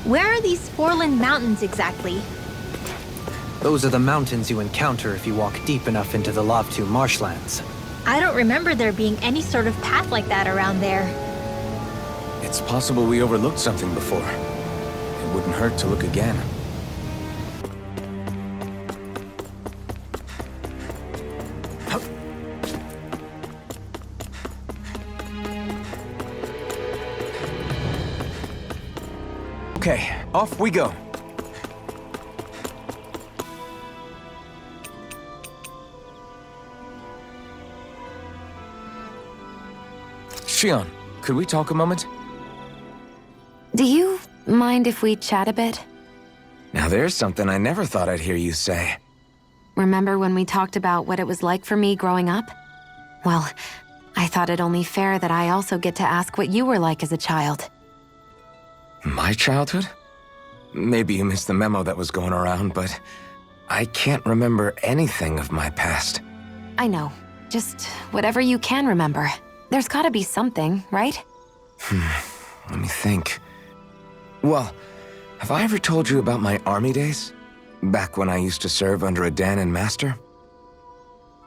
Where are these Foreland Mountains exactly? Those are the mountains you encounter if you walk deep enough into the Lavtu marshlands. I don't remember there being any sort of path like that around there. It's possible we overlooked something before. It wouldn't hurt to look again. Okay, off we go. Shion, could we talk a moment? Do you mind if we chat a bit? Now there's something I never thought I'd hear you say. Remember when we talked about what it was like for me growing up? Well, I thought it only fair that I also get to ask what you were like as a child. My childhood? Maybe you missed the memo that was going around, but I can't remember anything of my past. I know. Just whatever you can remember. There's gotta be something, right? Let me think. Well, have I ever told you about my army days? Back when I used to serve under a Danon master?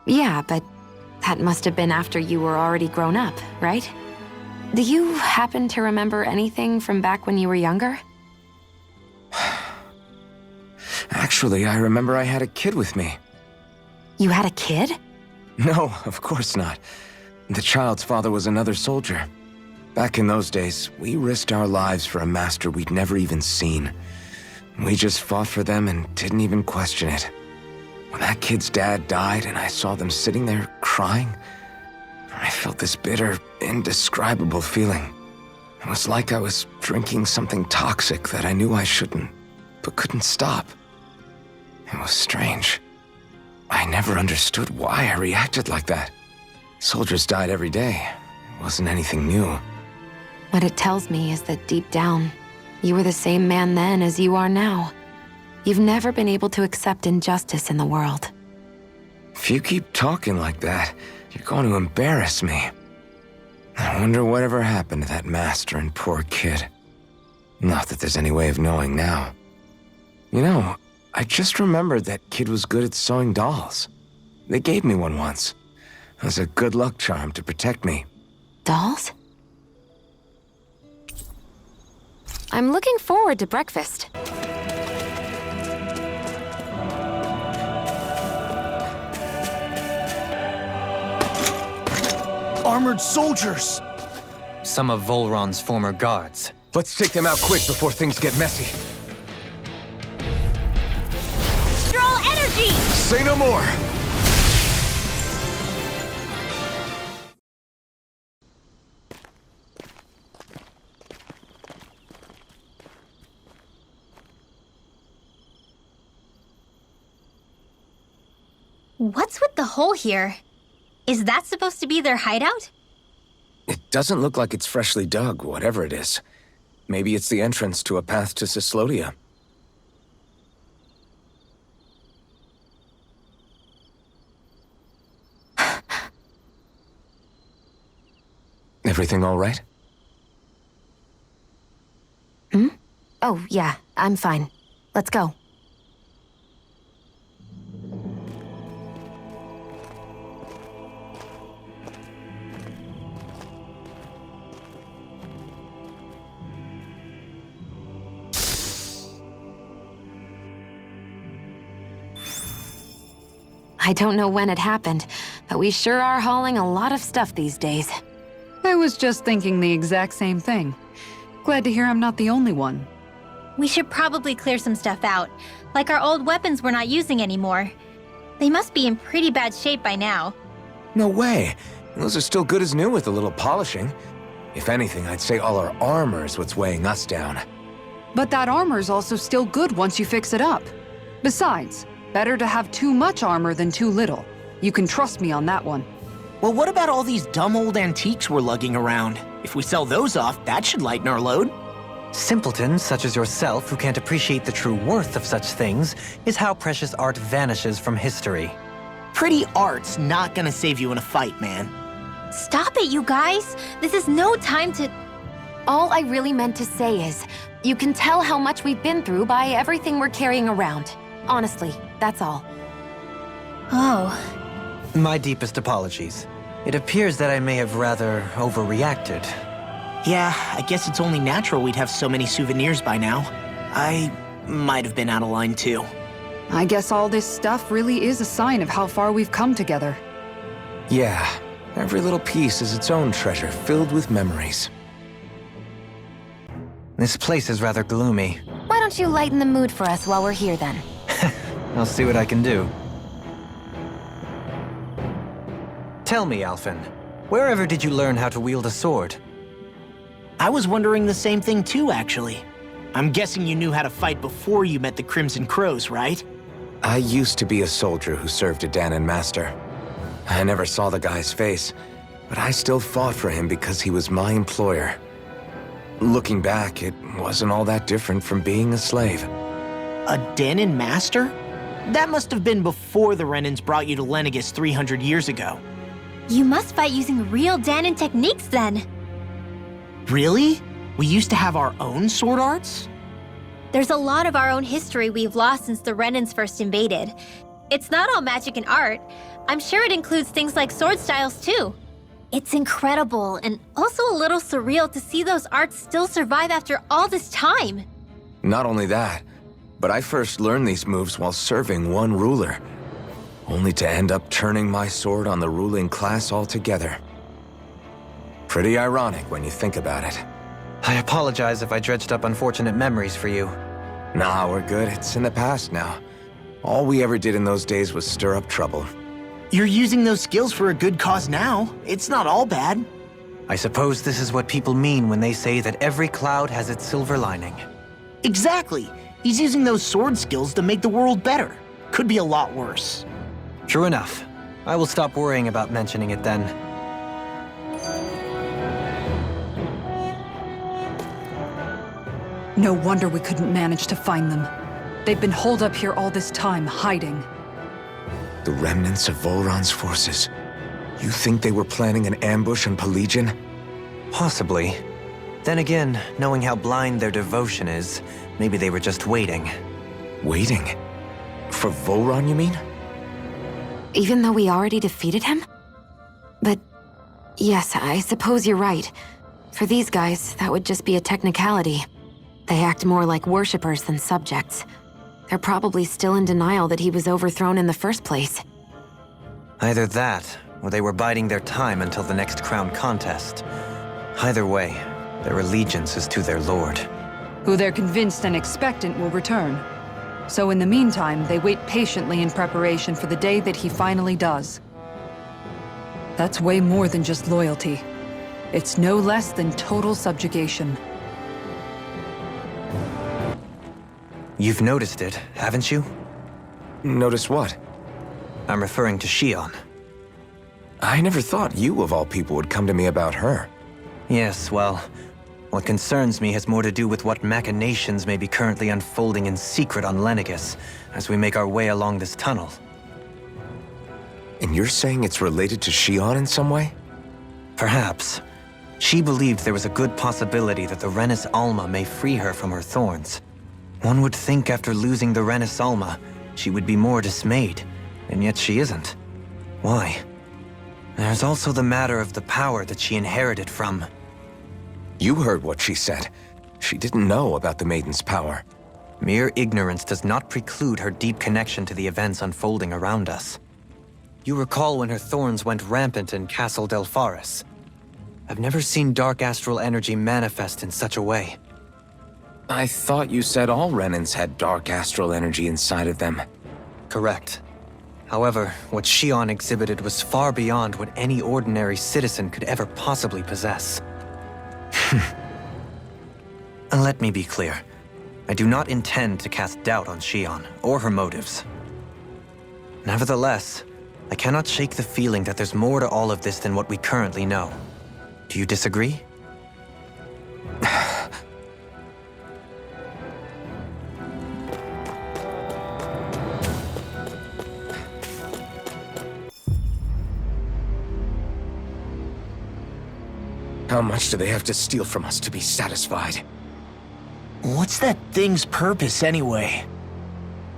Yeah, but that must have been after you were already grown up, right? Do you happen to remember anything from back when you were younger? Actually, I remember I had a kid with me. You had a kid? No, of course not. The child's father was another soldier. Back in those days, we risked our lives for a master we'd never even seen. We just fought for them and didn't even question it. When that kid's dad died and I saw them sitting there crying, I felt this bitter, indescribable feeling. It was like I was drinking something toxic that I knew I shouldn't, but couldn't stop. It was strange. I never understood why I reacted like that. Soldiers died every day. It wasn't anything new. What it tells me is that deep down, you were the same man then as you are now. You've never been able to accept injustice in the world. If you keep talking like that, you're going to embarrass me. I wonder whatever happened to that master and poor kid. Not that there's any way of knowing now. You know, I just remembered that kid was good at sewing dolls. They gave me one once. It was a good luck charm to protect me. Dolls? I'm looking forward to breakfast. Armored soldiers! Some of Volron's former guards. Let's take them out quick before things get messy. Stroll energy! Say no more! What's with the hole here? Is that supposed to be their hideout? It doesn't look like it's freshly dug, whatever it is. Maybe it's the entrance to a path to Cyslodia. Everything all right? Oh, yeah, I'm fine. Let's go. I don't know when it happened, but we sure are hauling a lot of stuff these days. I was just thinking the exact same thing. Glad to hear I'm not the only one. We should probably clear some stuff out, like our old weapons we're not using anymore. They must be in pretty bad shape by now. No way. Those are still good as new with a little polishing. If anything, I'd say all our armor is what's weighing us down. But that armor's also still good once you fix it up. Besides, better to have too much armor than too little. You can trust me on that one. Well, what about all these dumb old antiques we're lugging around? If we sell those off, that should lighten our load. Simpletons such as yourself who can't appreciate the true worth of such things is how precious art vanishes from history. Pretty art's not gonna save you in a fight, man. Stop it, you guys! This is no time to... All I really meant to say is, you can tell how much we've been through by everything we're carrying around. Honestly, that's all. Oh. My deepest apologies. It appears that I may have rather overreacted. Yeah, I guess it's only natural we'd have so many souvenirs by now. I might have been out of line too. I guess all this stuff really is a sign of how far we've come together. Yeah, every little piece is its own treasure filled with memories. This place is rather gloomy. Why don't you lighten the mood for us while we're here then? I'll see what I can do. Tell me, Alphen, wherever did you learn how to wield a sword? I was wondering the same thing too, actually. I'm guessing you knew how to fight before you met the Crimson Crows, right? I used to be a soldier who served a Danon master. I never saw the guy's face, but I still fought for him because he was my employer. Looking back, it wasn't all that different from being a slave. A Danon master? That must have been before the Renans brought you to Lenegis 300 years ago. You must fight using real Danon techniques then. Really? We used to have our own sword arts? There's a lot of our own history we've lost since the Renans first invaded. It's not all magic and art. I'm sure it includes things like sword styles too. It's incredible and also a little surreal to see those arts still survive after all this time. Not only that, but I first learned these moves while serving one ruler, only to end up turning my sword on the ruling class altogether. Pretty ironic when you think about it. I apologize if I dredged up unfortunate memories for you. Nah, we're good. It's in the past now. All we ever did in those days was stir up trouble. You're using those skills for a good cause now. It's not all bad. I suppose this is what people mean when they say that every cloud has its silver lining. Exactly. He's using those sword skills to make the world better. Could be a lot worse. True enough. I will stop worrying about mentioning it then. No wonder we couldn't manage to find them. They've been holed up here all this time, hiding. The remnants of Volron's forces. You think they were planning an ambush on Pelagian? Possibly. Then again, knowing how blind their devotion is, maybe they were just waiting. Waiting? For Volron, you mean? Even though we already defeated him? But yes, I suppose you're right. For these guys, that would just be a technicality. They act more like worshippers than subjects. They're probably still in denial that he was overthrown in the first place. Either that, or they were biding their time until the next crown contest. Either way, their allegiance is to their lord. Who they're convinced and expectant will return. So in the meantime, they wait patiently in preparation for the day that he finally does. That's way more than just loyalty. It's no less than total subjugation. You've noticed it, haven't you? Notice what? I'm referring to Shion. I never thought you, of all people, would come to me about her. Yes, well, what concerns me has more to do with what machinations may be currently unfolding in secret on Lenegis as we make our way along this tunnel. And you're saying it's related to Shion in some way? Perhaps. She believed there was a good possibility that the Renis Alma may free her from her thorns. One would think after losing the Renis Alma, she would be more dismayed, and yet she isn't. Why? There's also the matter of the power that she inherited from... You heard what she said. She didn't know about the Maiden's power. Mere ignorance does not preclude her deep connection to the events unfolding around us. You recall when her thorns went rampant in Castle Delpharis. I've never seen dark astral energy manifest in such a way. I thought you said all Renans had dark astral energy inside of them. Correct. However, what Shion exhibited was far beyond what any ordinary citizen could ever possibly possess. Let me be clear. I do not intend to cast doubt on Shion or her motives. Nevertheless, I cannot shake the feeling that there's more to all of this than what we currently know. Do you disagree? How much do they have to steal from us to be satisfied? What's that thing's purpose, anyway?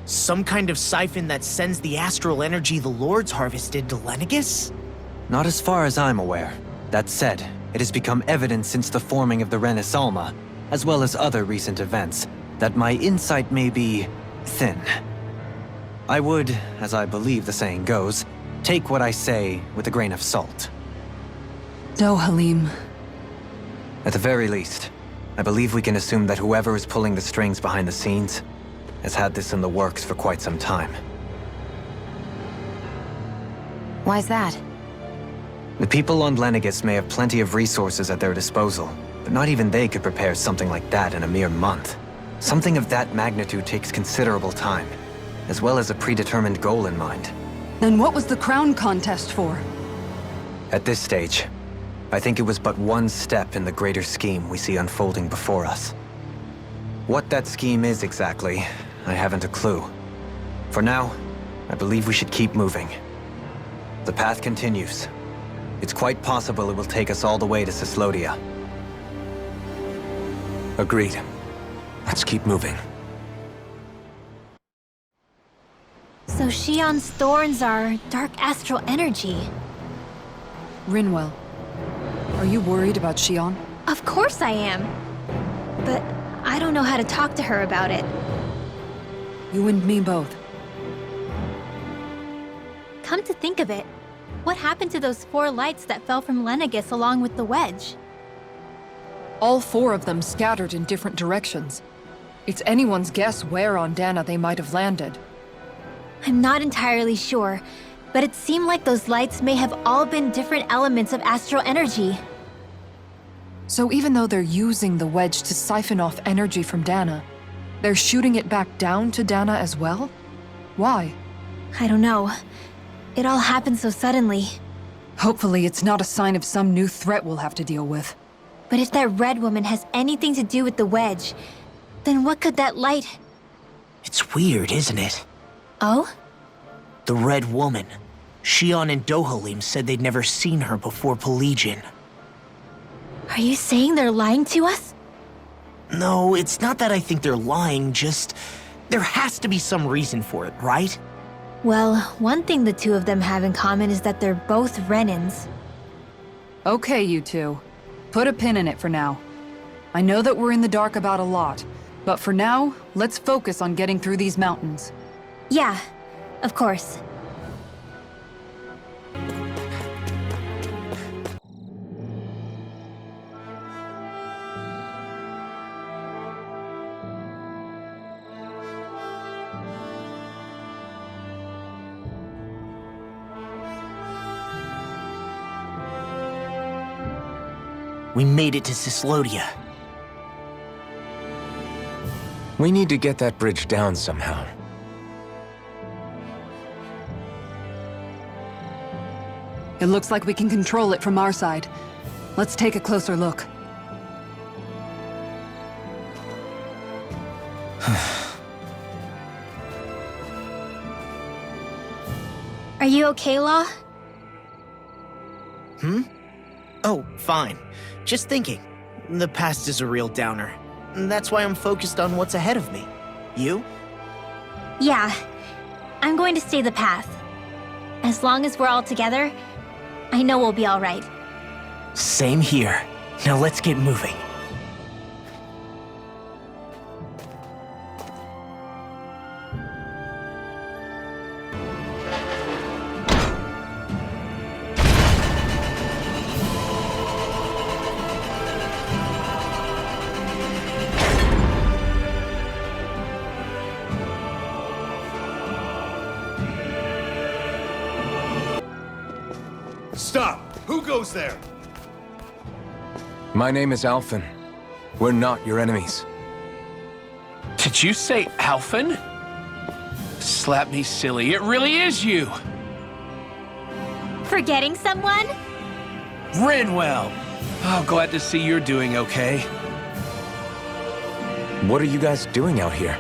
Some kind of siphon that sends the astral energy the Lords harvested to Lenegus? Not as far as I'm aware. That said, it has become evident since the forming of the Renis Alma, as well as other recent events, that my insight may be thin. I would, as I believe the saying goes, take what I say with a grain of salt. Dohalim. At the very least, I believe we can assume that whoever is pulling the strings behind the scenes has had this in the works for quite some time. Why's that? The people on Lenegus may have plenty of resources at their disposal, but not even they could prepare something like that in a mere month. Something of that magnitude takes considerable time, as well as a predetermined goal in mind. Then what was the crown contest for? At this stage, I think it was but one step in the greater scheme we see unfolding before us. What that scheme is exactly, I haven't a clue. For now, I believe we should keep moving. The path continues. It's quite possible it will take us all the way to Cyslodia. Agreed. Let's keep moving. So Shion's thorns are dark astral energy. Rinwell. Are you worried about Shion? Of course I am. But I don't know how to talk to her about it. You and me both. Come to think of it, what happened to those 4 lights that fell from Lenegus along with the wedge? All 4 of them scattered in different directions. It's anyone's guess where on Dana they might have landed. I'm not entirely sure, but it seemed like those lights may have all been different elements of astral energy. So even though they're using the wedge to siphon off energy from Dana, they're shooting it back down to Dana as well? Why? I don't know. It all happened so suddenly. Hopefully it's not a sign of some new threat we'll have to deal with. But if that red woman has anything to do with the wedge, then what could that light... It's weird, isn't it? Oh? The Red Woman. Shion and Dohalim said they'd never seen her before Pelagian. Are you saying they're lying to us? No, it's not that I think they're lying, just... there has to be some reason for it, right? Well, one thing the 2 of them have in common is that they're both Renins. Okay, you 2. Put a pin in it for now. I know that we're in the dark about a lot, but for now, let's focus on getting through these mountains. Yeah, of course. We made it to Cyslodia. We need to get that bridge down somehow. It looks like we can control it from our side. Let's take a closer look. Are you okay, Law? Oh, fine. Just thinking. The past is a real downer. That's why I'm focused on what's ahead of me. You? Yeah. I'm going to stay the path. As long as we're all together, I know we'll be all right. Same here. Now let's get moving. Stop! Who goes there? My name is Alphen. We're not your enemies. Did you say Alphen? Slap me silly, it really is you! Forgetting someone? Rinwell! Oh, glad to see you're doing okay. What are you guys doing out here?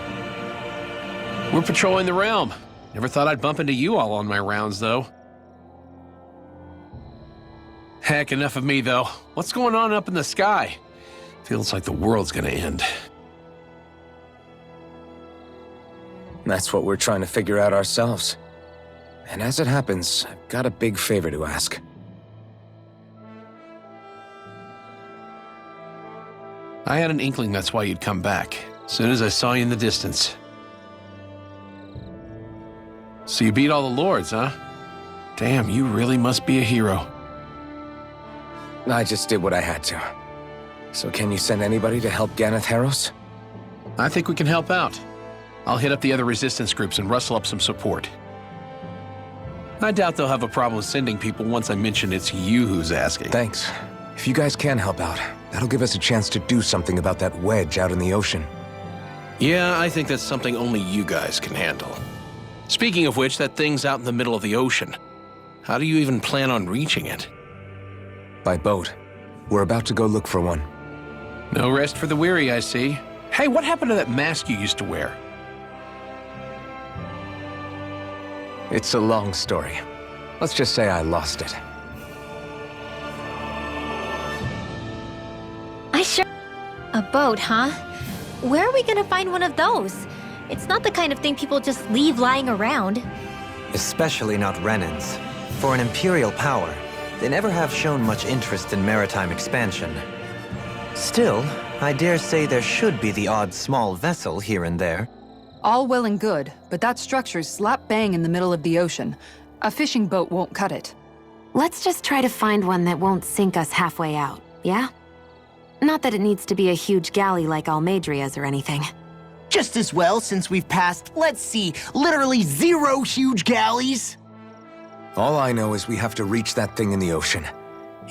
We're patrolling the realm. Never thought I'd bump into you all on my rounds, though. Heck, enough of me, though. What's going on up in the sky? Feels like the world's gonna end. That's what we're trying to figure out ourselves. And as it happens, I've got a big favor to ask. I had an inkling that's why you'd come back, as soon as I saw you in the distance. So you beat all the lords, huh? Damn, you really must be a hero. I just did what I had to. So can you send anybody to help Ganeth Harros? I think we can help out. I'll hit up the other resistance groups and rustle up some support. I doubt they'll have a problem sending people once I mention it's you who's asking. Thanks. If you guys can help out, that'll give us a chance to do something about that wedge out in the ocean. Yeah, I think that's something only you guys can handle. Speaking of which, that thing's out in the middle of the ocean. How do you even plan on reaching it? By boat. We're about to go look for one. No rest for the weary, I see. Hey, what happened to that mask you used to wear? It's a long story. Let's just say I lost it. A boat, huh? Where are we gonna find one of those? It's not the kind of thing people just leave lying around. Especially not Renans. For an Imperial power, they never have shown much interest in maritime expansion. Still, I dare say there should be the odd small vessel here and there. All well and good, but that structure's slap bang in the middle of the ocean. A fishing boat won't cut it. Let's just try to find one that won't sink us halfway out, yeah? Not that it needs to be a huge galley like Almadria's or anything. Just as well since we've passed, let's see, literally 0 huge galleys. All I know is we have to reach that thing in the ocean.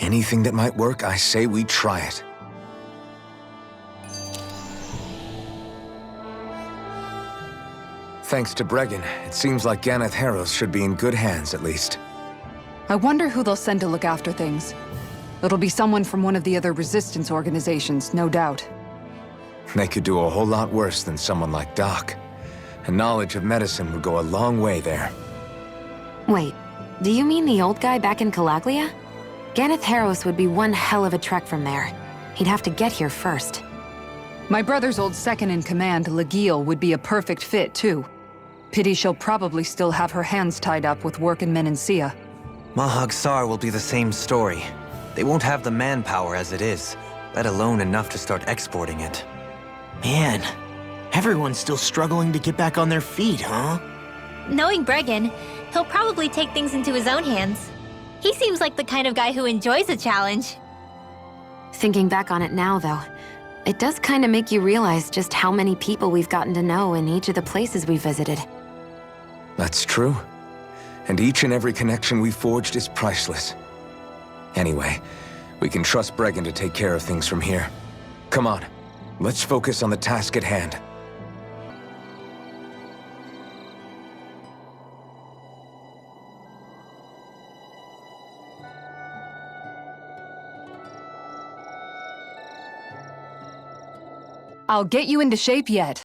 Anything that might work, I say we try it. Thanks to Bregan, it seems like Ganeth Harros should be in good hands at least. I wonder who they'll send to look after things. It'll be someone from one of the other resistance organizations, no doubt. They could do a whole lot worse than someone like Doc. A knowledge of medicine would go a long way there. Wait, do you mean the old guy back in Calaglia? Ganeth Harros would be one hell of a trek from there. He'd have to get here first. My brother's old second-in-command, Legil, would be a perfect fit, too. Pity she'll probably still have her hands tied up with work in Menancia. Mahag Sar will be the same story. They won't have the manpower as it is, let alone enough to start exporting it. Man, everyone's still struggling to get back on their feet, huh? Knowing Bregan, he'll probably take things into his own hands. He seems like the kind of guy who enjoys a challenge. Thinking back on it now, though, it does kind of make you realize just how many people we've gotten to know in each of the places we visited. That's true. And each and every connection we forged is priceless. Anyway, we can trust Bregan to take care of things from here. Come on, let's focus on the task at hand. I'll get you into shape yet.